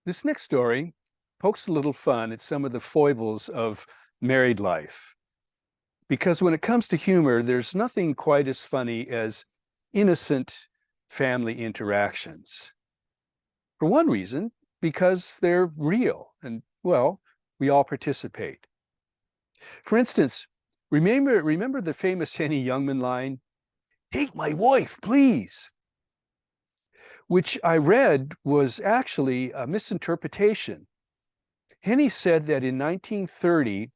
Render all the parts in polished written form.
This next story pokes a little fun at some of the foibles of married life. Because when it comes to humor, there's nothing quite as funny as innocent family interactions. For one reason, because they're real and, well, we all participate. For instance, remember the famous Henny Youngman line, "Take my wife, please," which I read was actually a misinterpretation. Henny said that in 1930,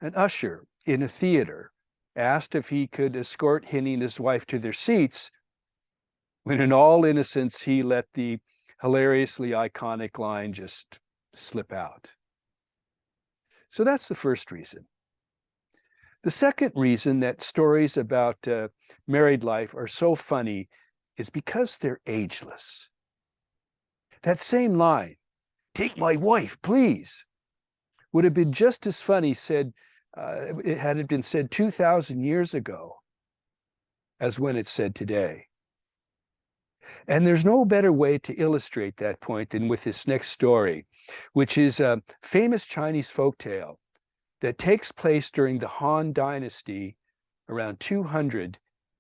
an usher in a theater asked if he could escort Henny and his wife to their seats, when in all innocence he let the hilariously iconic line just slip out. So that's the first reason. The second reason that stories about married life are so funny is because they're ageless. That same line, "Take my wife, please," would have been just as funny had it been said 2,000 years ago as when it's said today. And there's no better way to illustrate that point than with this next story, which is a famous Chinese folk tale that takes place during the Han Dynasty around 200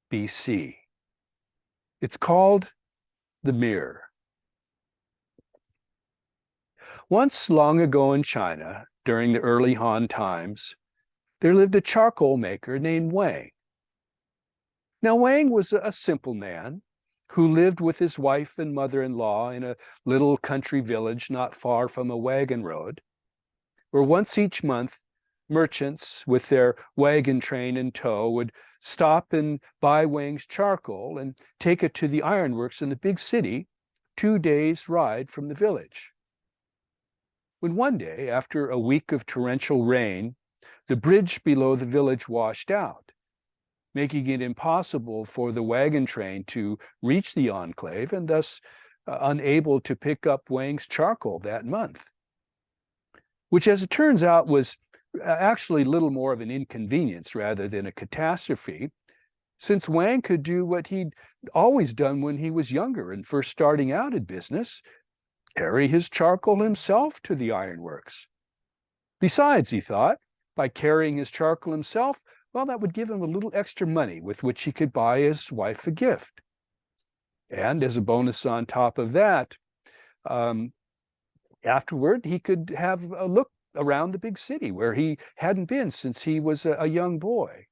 BC. It's called The Mirror. Once long ago in China, during the early Han times, there lived a charcoal maker named Wang. Now, Wang was a simple man who lived with his wife and mother-in-law in a little country village not far from a wagon road, where once each month, merchants with their wagon train in tow would stop and buy Wang's charcoal and take it to the ironworks in the big city, 2 days' ride from the village. When one day, after a week of torrential rain, the bridge below the village washed out, making it impossible for the wagon train to reach the enclave and thus unable to pick up Wang's charcoal that month, which, as it turns out, was actually little more of an inconvenience rather than a catastrophe, since Wang could do what he'd always done when he was younger and first starting out in business, carry his charcoal himself to the ironworks. Besides, he thought, by carrying his charcoal himself, well, that would give him a little extra money with which he could buy his wife a gift. And as a bonus on top of that, afterward, he could have a look around the big city where he hadn't been since he was a young boy.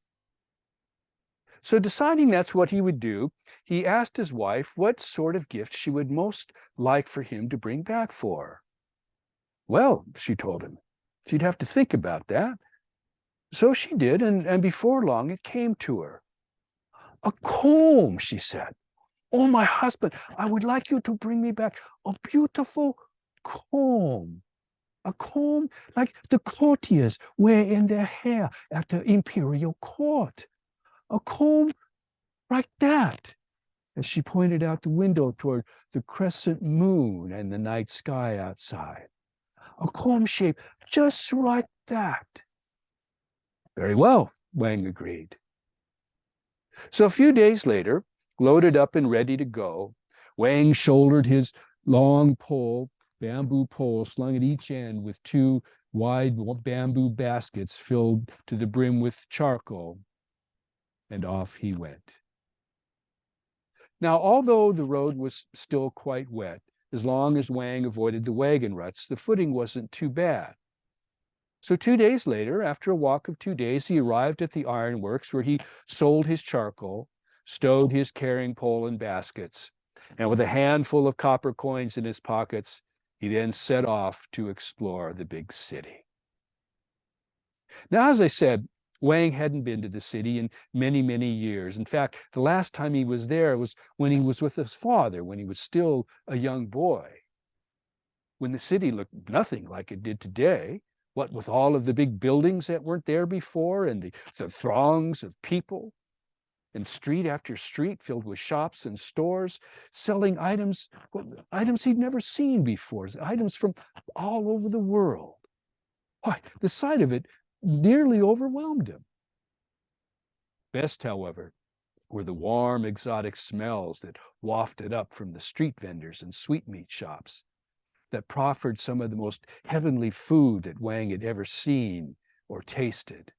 So, deciding that's what he would do, he asked his wife what sort of gift she would most like for him to bring back for her. Well, she told him, she'd have to think about that. So she did, and before long it came to her. "A comb," she said. "Oh, my husband, I would like you to bring me back a beautiful comb. A comb like the courtiers wear in their hair at the imperial court. A comb like that." As she pointed out the window toward the crescent moon and the night sky outside. "A comb shape just like that." "Very well," Wang agreed. So a few days later, loaded up and ready to go, Wang shouldered his long pole, bamboo pole slung at each end with two wide bamboo baskets filled to the brim with charcoal, and off he went. Now, although the road was still quite wet, as long as Wang avoided the wagon ruts, the footing wasn't too bad. So 2 days later, after a walk of 2 days, he arrived at the ironworks where he sold his charcoal, stowed his carrying pole in baskets, and with a handful of copper coins in his pockets, he then set off to explore the big city. Now, as I said, Wang hadn't been to the city in many, many years. In fact, the last time he was there was when he was with his father, when he was still a young boy, when the city looked nothing like it did today. What with all of the big buildings that weren't there before and the throngs of people and street after street filled with shops and stores selling items, items he'd never seen before, items from all over the world. Why, the sight of it nearly overwhelmed him. Best, however, were the warm, exotic smells that wafted up from the street vendors and sweetmeat shops. that proffered some of the most heavenly food that Wang had ever seen or tasted.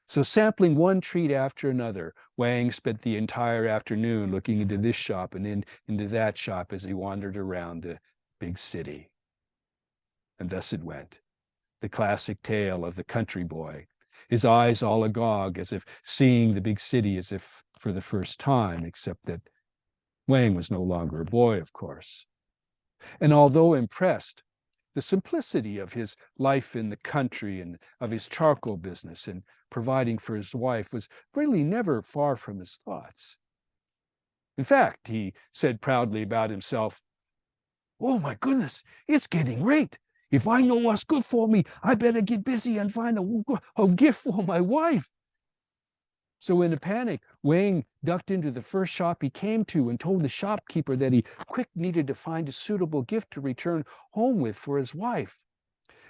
So sampling one treat after another, Wang spent the entire afternoon looking into this shop and into that shop as he wandered around the big city. And thus it went, the classic tale of the country boy, his eyes all agog as if seeing the big city as if for the first time, except that Wang was no longer a boy, of course. And although impressed, the simplicity of his life in the country and of his charcoal business and providing for his wife was really never far from his thoughts. In fact, he said proudly about himself, "Oh my goodness, it's getting late. If I know what's good for me, I better get busy and find a gift for my wife." So in a panic, Wang ducked into the first shop he came to and told the shopkeeper that he quick needed to find a suitable gift to return home with for his wife.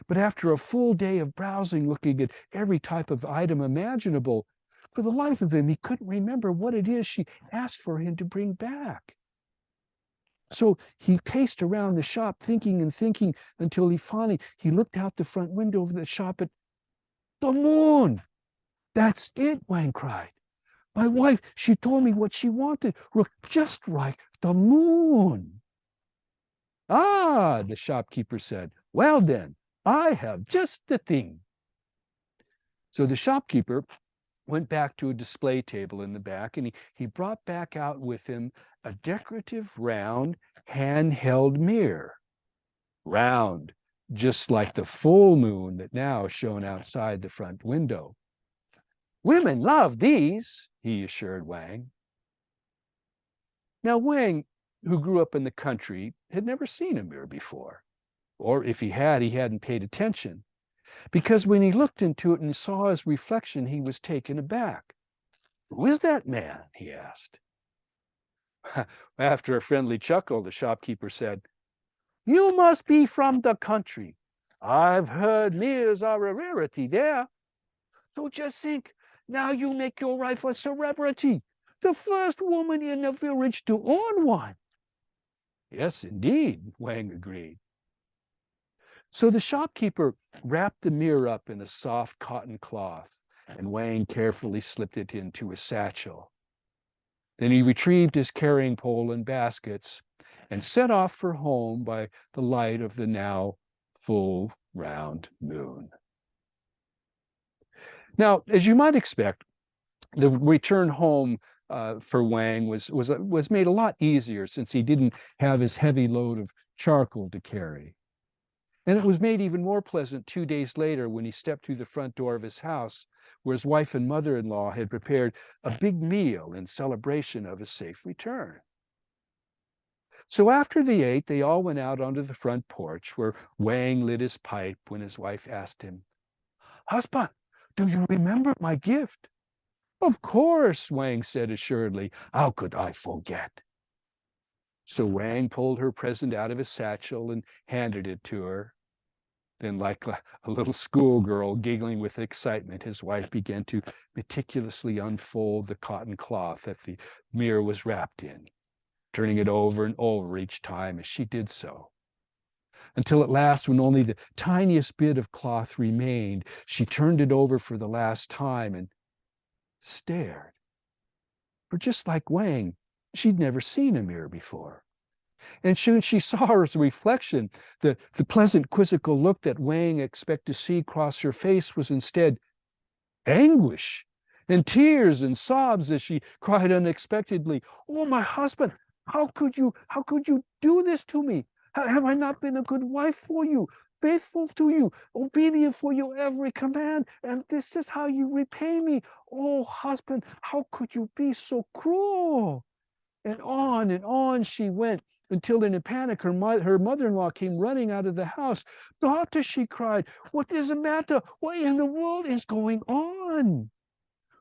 But after a full day of browsing, looking at every type of item imaginable, for the life of him, he couldn't remember what it is she asked for him to bring back. So he paced around the shop thinking and thinking until he looked out the front window of the shop at the moon. "That's it," Wang cried. "My wife, she told me what she wanted. Look, just like the moon." "Ah," the shopkeeper said. "Well then, I have just the thing." So the shopkeeper went back to a display table in the back, and he brought back out with him a decorative round handheld mirror. Round, just like the full moon that now shone outside the front window. "Women love these," he assured Wang. Now Wang, who grew up in the country, had never seen a mirror before. Or if he hadn't paid attention. Because when he looked into it and saw his reflection, he was taken aback. "Who is that man?" he asked. After a friendly chuckle, the shopkeeper said, "You must be from the country. I've heard mirrors are a rarity there. So just think, now you make your wife a celebrity, the first woman in the village to own one." "Yes, indeed," Wang agreed. So the shopkeeper wrapped the mirror up in a soft cotton cloth, and Wang carefully slipped it into a satchel. Then he retrieved his carrying pole and baskets and set off for home by the light of the now full round moon. Now, as you might expect, the return home for Wang was made a lot easier since he didn't have his heavy load of charcoal to carry. And it was made even more pleasant 2 days later when he stepped through the front door of his house, where his wife and mother-in-law had prepared a big meal in celebration of his safe return. So after they ate, they all went out onto the front porch, where Wang lit his pipe when his wife asked him, "Husband, do you remember my gift?" "Of course," Wang said assuredly. "How could I forget?" So Wang pulled her present out of his satchel and handed it to her. Then, like a little schoolgirl giggling with excitement, his wife began to meticulously unfold the cotton cloth that the mirror was wrapped in, turning it over and over each time as she did so. Until at last, when only the tiniest bit of cloth remained, she turned it over for the last time and stared. For just like Wang, she'd never seen a mirror before. And she saw her reflection. The pleasant quizzical look that Wang expected to see cross her face was instead anguish and tears and sobs as she cried unexpectedly, "Oh, my husband, how could you do this to me? Have I not been a good wife for you, faithful to you, obedient for your every command? And this is how you repay me? Oh, husband, how could you be so cruel?" And on she went, until in a panic her mother-in-law came running out of the house. "Daughter," she cried, "what is the matter? What in the world is going on?"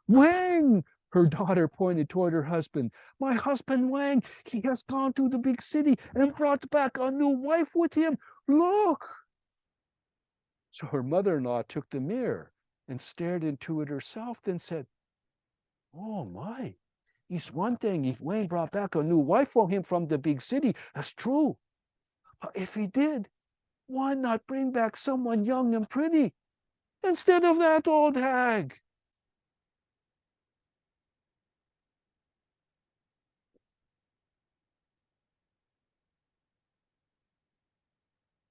"Wang!" Her daughter pointed toward her husband. "My husband Wang, he has gone to the big city and brought back a new wife with him. Look!" So her mother-in-law took the mirror and stared into it herself, then said, "Oh my, it's one thing if Wayne brought back a new wife for him from the big city. That's true. If he did, why not bring back someone young and pretty instead of that old hag?